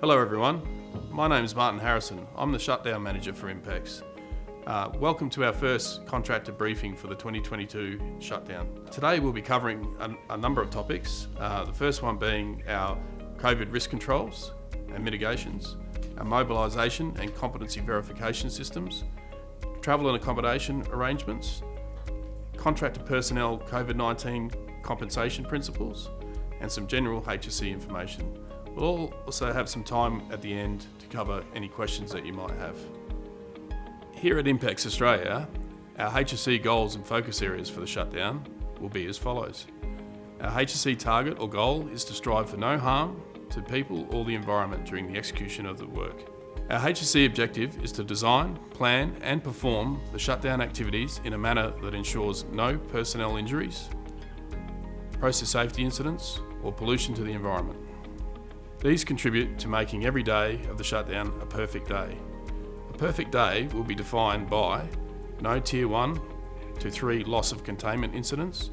Hello everyone, my name is Martin Harrison. I'm the Shutdown Manager for INPEX. Welcome to our first contractor briefing for the 2022 shutdown. Today we'll be covering a number of topics, the first one being our COVID risk controls and mitigations, our mobilisation and competency verification systems, travel and accommodation arrangements, contractor personnel COVID-19 compensation principles, and some general HSE information. We'll also have some time at the end to cover any questions that you might have. Here at INPEX Australia, our HSE goals and focus areas for the shutdown will be as follows. Our HSE target or goal is to strive for no harm to people or the environment during the execution of the work. Our HSE objective is to design, plan and perform the shutdown activities in a manner that ensures no personnel injuries, process safety incidents or pollution to the environment. These contribute to making every day of the shutdown a perfect day. A perfect day will be defined by no Tier 1 to 3 loss of containment incidents,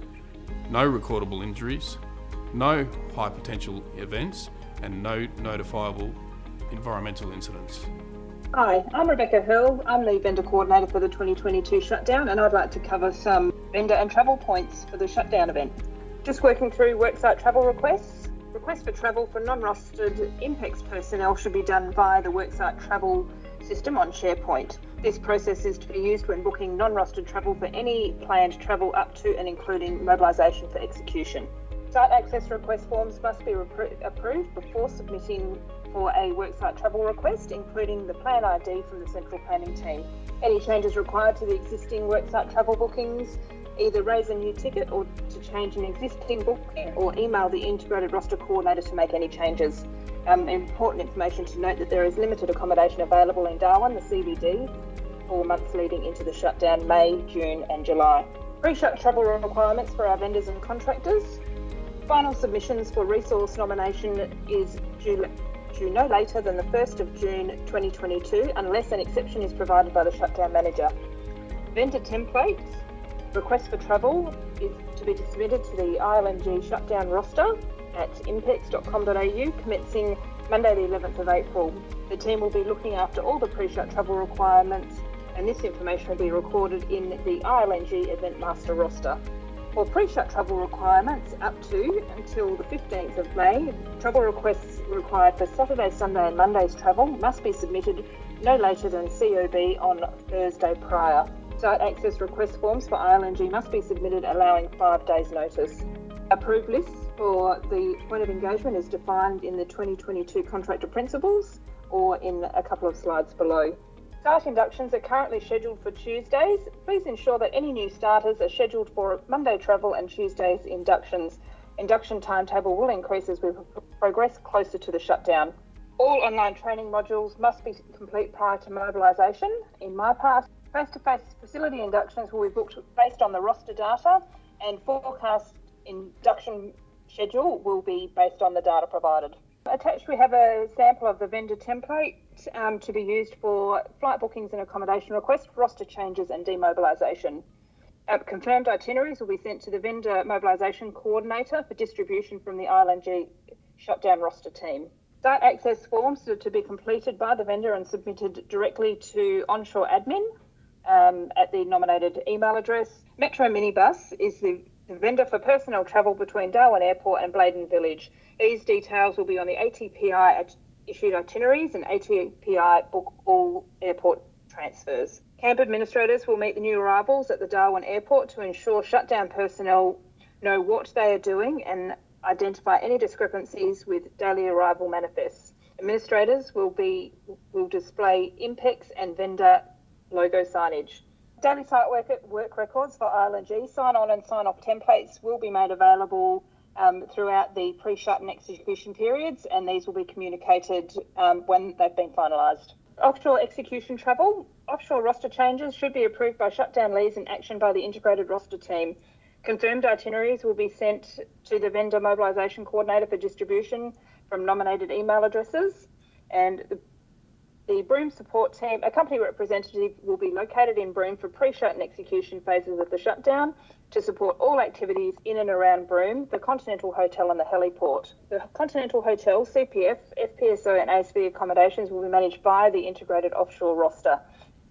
no recordable injuries, no high potential events, and no notifiable environmental incidents. Hi, I'm Rebecca Hurl. I'm the vendor coordinator for the 2022 shutdown, and I'd like to cover some vendor and travel points for the shutdown event. Just working through worksite travel requests. Requests for travel for non-rostered INPEX personnel should be done via the worksite travel system on SharePoint. This process is to be used when booking non-rostered travel for any planned travel up to and including mobilisation for execution. Site access request forms must be approved before submitting for a worksite travel request, including the plan ID from the central planning team. Any changes required to the existing worksite travel bookings, either raise a new ticket or to change an existing booking, or email the integrated roster coordinator to make any changes. Important information to note that there is limited accommodation available in Darwin, the CBD, for months leading into the shutdown, May, June and July. Pre-shut travel requirements for our vendors and contractors. Final submissions for resource nomination is due no later than the 1st of June 2022, unless an exception is provided by the shutdown manager. Vendor templates. Request for travel is to be submitted to the ILNG shutdown roster at inpex.com.au commencing Monday the 11th of April. The team will be looking after all the pre-shut travel requirements, and this information will be recorded in the ILNG event master roster. For pre-shut travel requirements up to until the 15th of May, travel requests required for Saturday, Sunday and Monday's travel must be submitted no later than COB on Thursday prior. Site access request forms for ILNG must be submitted allowing 5 days notice. Approved lists for the point of engagement is defined in the 2022 contractor principles or in a couple of slides below. Site inductions are currently scheduled for Tuesdays. Please ensure that any new starters are scheduled for Monday travel and Tuesdays inductions. Induction timetable will increase as we progress closer to the shutdown. All online training modules must be complete prior to mobilisation. In my part, face-to-face facility inductions will be booked based on the roster data, and forecast induction schedule will be based on the data provided. Attached we have a sample of the vendor template to be used for flight bookings and accommodation requests, roster changes and demobilisation. Confirmed itineraries will be sent to the vendor mobilisation coordinator for distribution from the ILNG shutdown roster team. Site access forms are to be completed by the vendor and submitted directly to Onshore admin at the nominated email address. Metro Minibus is the vendor for personnel travel between Darwin Airport and Bladen Village. These details will be on the ATPI issued itineraries and ATPI book all airport transfers. Camp administrators will meet the new arrivals at the Darwin Airport to ensure shutdown personnel know what they are doing and identify any discrepancies with daily arrival manifests. Administrators will display INPEX and vendor logo signage. Daily site work records for ILNG sign-on and sign-off templates will be made available throughout the pre-shut and execution periods, and these will be communicated when they've been finalised. Offshore execution travel. Offshore roster changes should be approved by shutdown leads and action by the integrated roster team. Confirmed itineraries will be sent to the vendor mobilisation coordinator for distribution from nominated email addresses, and The Broome support team, a company representative, will be located in Broome for pre-shut and execution phases of the shutdown to support all activities in and around Broome, the Continental Hotel and the heliport. The Continental Hotel, CPF, FPSO and ASV accommodations will be managed by the integrated offshore roster.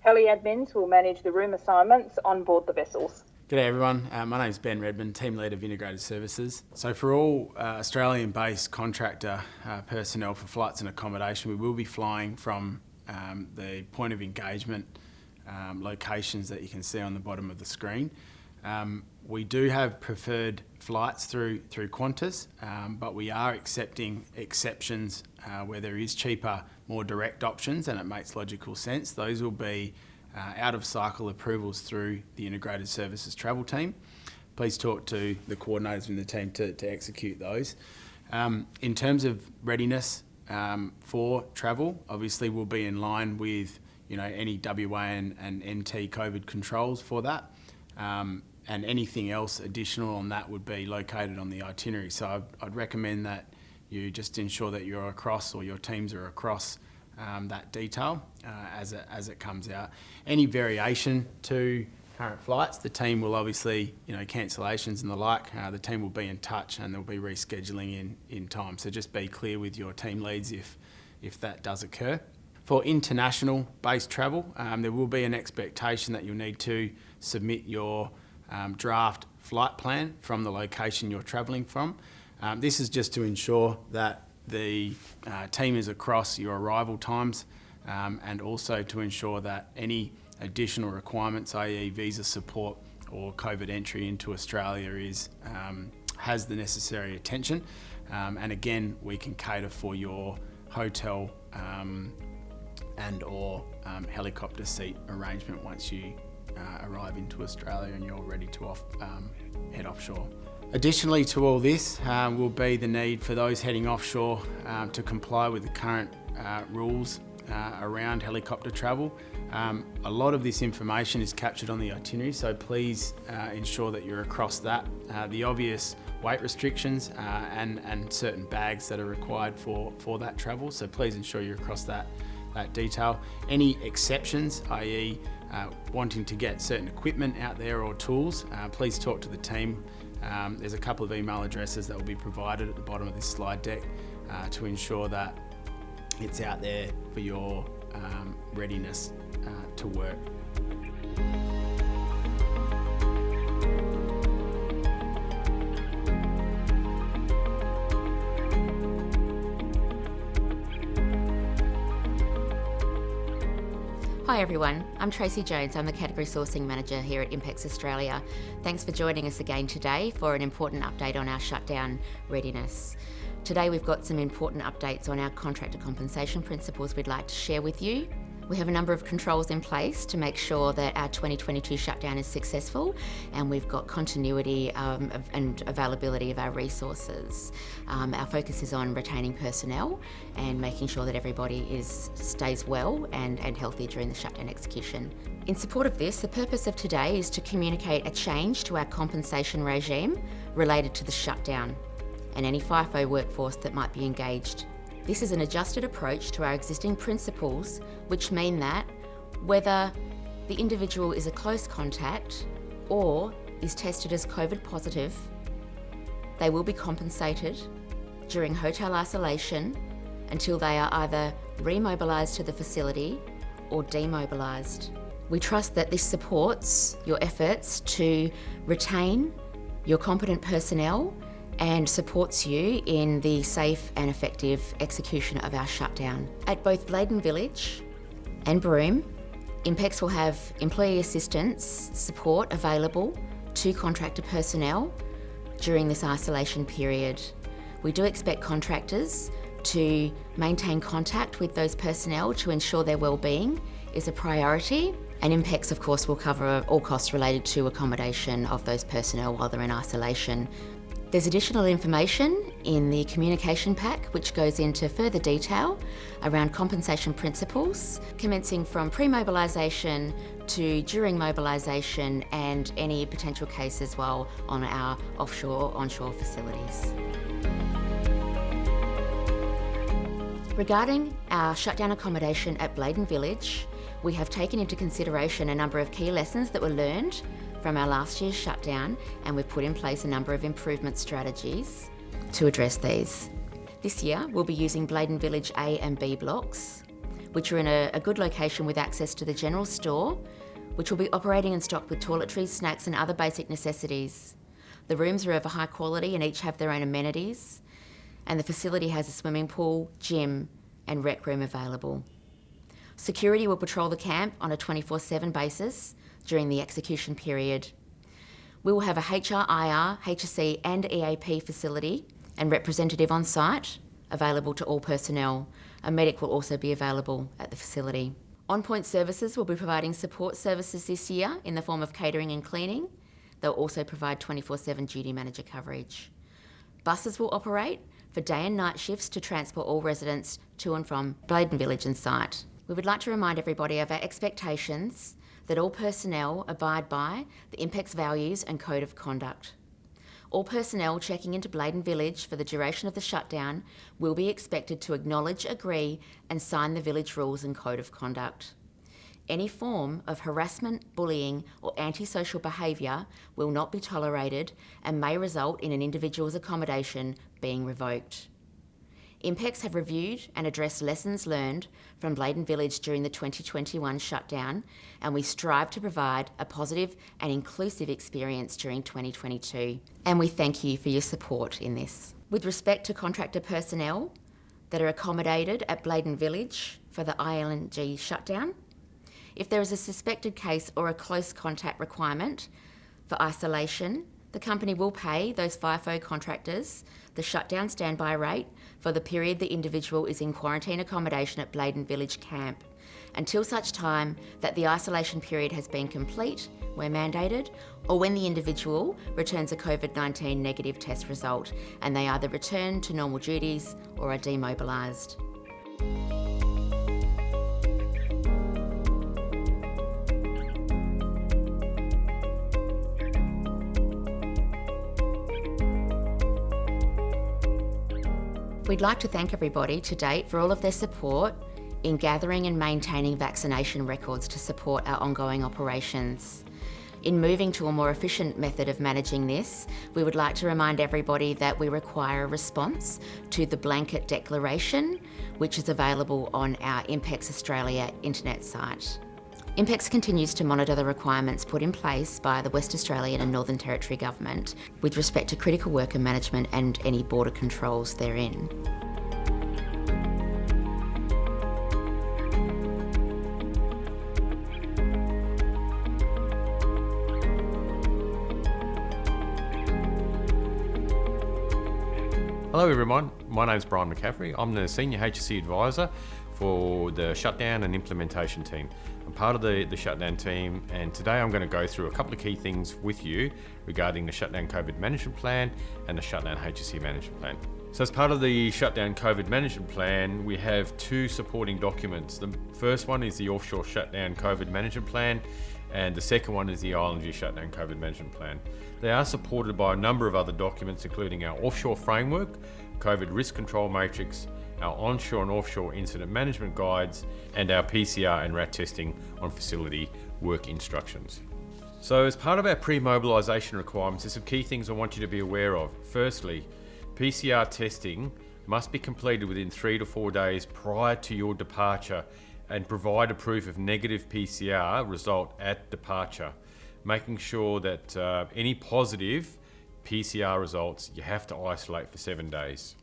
Heli admins will manage the room assignments on board the vessels. G'day everyone, my name's Ben Redmond, Team Lead of Integrated Services. So for all Australian-based contractor personnel for flights and accommodation, we will be flying from the point of engagement locations that you can see on the bottom of the screen. We do have preferred flights through Qantas, but we are accepting exceptions where there is cheaper, more direct options and it makes logical sense. Those will be out-of-cycle approvals through the Integrated Services Travel team. Please talk to the coordinators in the team to execute those. In terms of readiness for travel, obviously we'll be in line with any WA and NT COVID controls for that. And anything else additional on that would be located on the itinerary. So I'd recommend that you just ensure that you're across or your teams are across that detail as it comes out. Any variation to current flights, the team will obviously, cancellations and the like, the team will be in touch and there'll be rescheduling in time. So just be clear with your team leads if that does occur. For international based travel, there will be an expectation that you'll need to submit your draft flight plan from the location you're travelling from. This is just to ensure that the team is across your arrival times and also to ensure that any additional requirements, i.e. visa support or COVID entry into Australia has the necessary attention. And again, we can cater for your hotel and or helicopter seat arrangement once you arrive into Australia and you're ready to head offshore. Additionally to all this will be the need for those heading offshore to comply with the current rules around helicopter travel. A lot of this information is captured on the itinerary, so please ensure that you're across that. The obvious weight restrictions and certain bags that are required for that travel, so please ensure you're across that detail. Any exceptions, i.e. Wanting to get certain equipment out there or tools, please talk to the team. There's a couple of email addresses that will be provided at the bottom of this slide deck to ensure that it's out there for your readiness to work. Hi everyone, I'm Tracy Jones. I'm the Category Sourcing Manager here at INPEX Australia. Thanks for joining us again today for an important update on our shutdown readiness. Today we've got some important updates on our contractor compensation principles we'd like to share with you. We have a number of controls in place to make sure that our 2022 shutdown is successful and we've got continuity and availability of our resources. Our focus is on retaining personnel and making sure that everybody stays well and healthy during the shutdown execution. In support of this, the purpose of today is to communicate a change to our compensation regime related to the shutdown and any FIFO workforce that might be engaged. This is an adjusted approach to our existing principles, which mean that whether the individual is a close contact or is tested as COVID positive, they will be compensated during hotel isolation until they are either remobilised to the facility or demobilised. We trust that this supports your efforts to retain your competent personnel and supports you in the safe and effective execution of our shutdown. At both Bladen Village and Broome, INPEX will have employee assistance support available to contractor personnel during this isolation period. We do expect contractors to maintain contact with those personnel to ensure their well-being is a priority, and INPEX of course will cover all costs related to accommodation of those personnel while they're in isolation. There's additional information in the communication pack which goes into further detail around compensation principles, commencing from pre-mobilisation to during mobilisation and any potential cases while on our offshore, onshore facilities. Regarding our shutdown accommodation at Bladen Village, we have taken into consideration a number of key lessons that were learned from our last year's shutdown, and we've put in place a number of improvement strategies to address these. This year, we'll be using Bladen Village A and B blocks, which are in a good location with access to the general store, which will be operating and stocked with toiletries, snacks and other basic necessities. The rooms are of a high quality and each have their own amenities, and the facility has a swimming pool, gym and rec room available. Security will patrol the camp on a 24/7 basis during the execution period. We will have a HR, IR, HSE and EAP facility and representative on site available to all personnel. A medic will also be available at the facility. On-point services will be providing support services this year in the form of catering and cleaning. They'll also provide 24/7 duty manager coverage. Buses will operate for day and night shifts to transport all residents to and from Bladen Village and site. We would like to remind everybody of our expectations that all personnel abide by the INPEX values and code of conduct. All personnel checking into Bladen Village for the duration of the shutdown will be expected to acknowledge, agree and sign the village rules and code of conduct. Any form of harassment, bullying or antisocial behaviour will not be tolerated and may result in an individual's accommodation being revoked. INPEX have reviewed and addressed lessons learned from Bladen Village during the 2021 shutdown, and we strive to provide a positive and inclusive experience during 2022. And we thank you for your support in this. With respect to contractor personnel that are accommodated at Bladen Village for the ILNG shutdown, if there is a suspected case or a close contact requirement for isolation, the company will pay those FIFO contractors the shutdown standby rate for the period the individual is in quarantine accommodation at Bladen Village camp, until such time that the isolation period has been complete, where mandated, or when the individual returns a COVID-19 negative test result and they either return to normal duties or are demobilised. We'd like to thank everybody to date for all of their support in gathering and maintaining vaccination records to support our ongoing operations. In moving to a more efficient method of managing this, we would like to remind everybody that we require a response to the blanket declaration, which is available on our INPEX Australia internet site. INPEX continues to monitor the requirements put in place by the West Australian and Northern Territory Government with respect to critical worker management and any border controls therein. Hello everyone, my name's Brian McCaffrey. I'm the Senior HSE Advisor for the Shutdown and Implementation team. I'm part of the Shutdown team, and today I'm going to go through a couple of key things with you regarding the Shutdown COVID Management Plan and the Shutdown HSE Management Plan. So as part of the Shutdown COVID Management Plan, we have two supporting documents. The first one is the Offshore Shutdown COVID Management Plan, and the second one is the ILNG Shutdown COVID Management Plan. They are supported by a number of other documents, including our Offshore Framework, COVID Risk Control Matrix, our Onshore and Offshore Incident Management Guides, and our PCR and RAT testing on facility work instructions. So as part of our pre-mobilisation requirements, there's some key things I want you to be aware of. Firstly, PCR testing must be completed within 3 to 4 days prior to your departure and provide a proof of negative PCR result at departure, making sure that any positive PCR results you have to isolate for 7 days.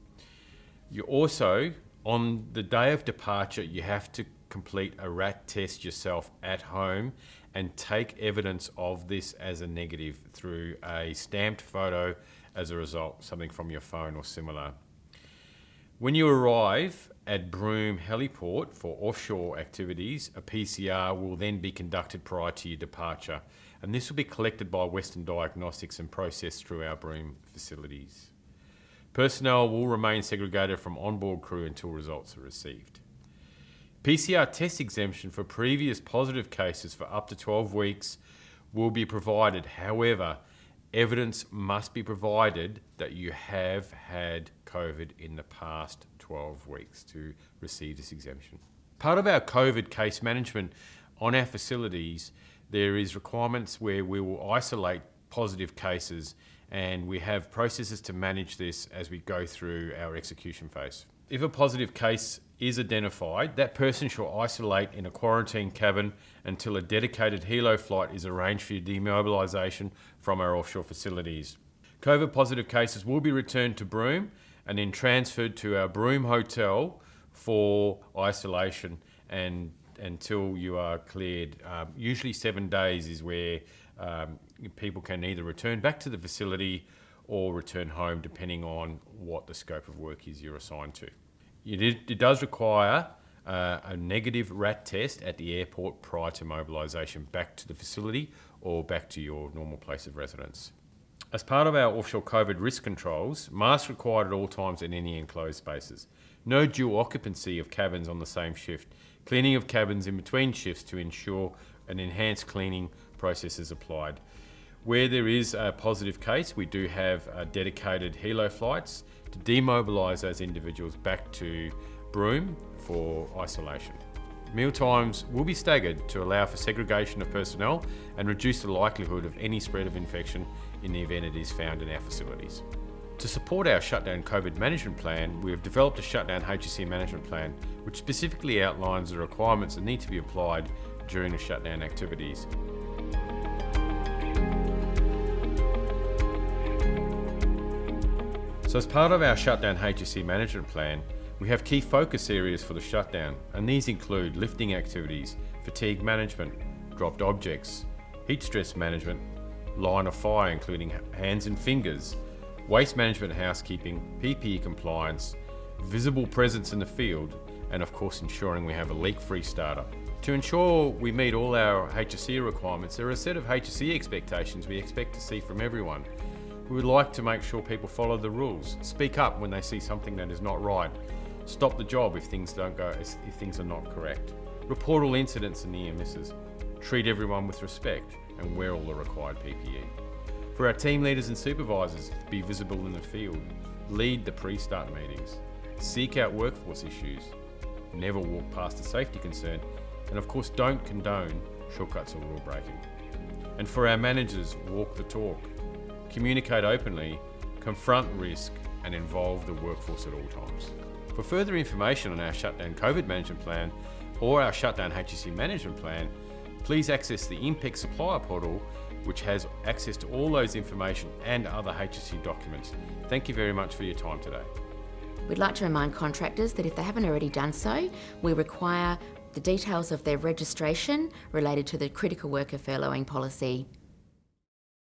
You also, on the day of departure, you have to complete a RAT test yourself at home and take evidence of this as a negative through a stamped photo as a result, something from your phone or similar. When you arrive at Broome Heliport for offshore activities, a PCR will then be conducted prior to your departure, and this will be collected by Western Diagnostics and processed through our Broome facilities. Personnel will remain segregated from onboard crew until results are received. PCR test exemption for previous positive cases for up to 12 weeks will be provided. However, evidence must be provided that you have had COVID in the past 12 weeks to receive this exemption. Part of our COVID case management on our facilities, there is requirements where we will isolate positive cases, and we have processes to manage this as we go through our execution phase. If a positive case is identified, that person shall isolate in a quarantine cabin until a dedicated helo flight is arranged for demobilisation from our offshore facilities. COVID positive cases will be returned to Broome and then transferred to our Broome hotel for isolation and until you are cleared. Usually 7 days is where people can either return back to the facility or return home, depending on what the scope of work is you're assigned to. It does require a negative RAT test at the airport prior to mobilisation back to the facility or back to your normal place of residence. As part of our offshore COVID risk controls, masks required at all times in any enclosed spaces. No dual occupancy of cabins on the same shift. Cleaning of cabins in between shifts to ensure an enhanced cleaning process is applied. Where there is a positive case, we do have dedicated helo flights to demobilise those individuals back to Broome for isolation. Meal times will be staggered to allow for segregation of personnel and reduce the likelihood of any spread of infection in the event it is found in our facilities. To support our shutdown COVID management plan, we have developed a shutdown HSE management plan which specifically outlines the requirements that need to be applied during the shutdown activities. So as part of our shutdown HSE management plan, we have key focus areas for the shutdown, and these include lifting activities, fatigue management, dropped objects, heat stress management, line of fire including hands and fingers, waste management and housekeeping, PPE compliance, visible presence in the field, and of course ensuring we have a leak-free startup. To ensure we meet all our HSE requirements, there are a set of HSE expectations we expect to see from everyone. We would like to make sure people follow the rules, speak up when they see something that is not right, stop the job if things are not correct, report all incidents and near misses, treat everyone with respect, and wear all the required PPE. For our team leaders and supervisors, be visible in the field, lead the pre-start meetings, seek out workforce issues, never walk past a safety concern, and of course don't condone shortcuts or rule breaking. And for our managers, walk the talk, communicate openly, confront risk, and involve the workforce at all times. For further information on our Shutdown COVID Management Plan or our Shutdown HSE Management Plan, please access the INPEX Supplier Portal, which has access to all those information and other HSE documents. Thank you very much for your time today. We'd like to remind contractors that if they haven't already done so, we require the details of their registration related to the critical worker furloughing policy.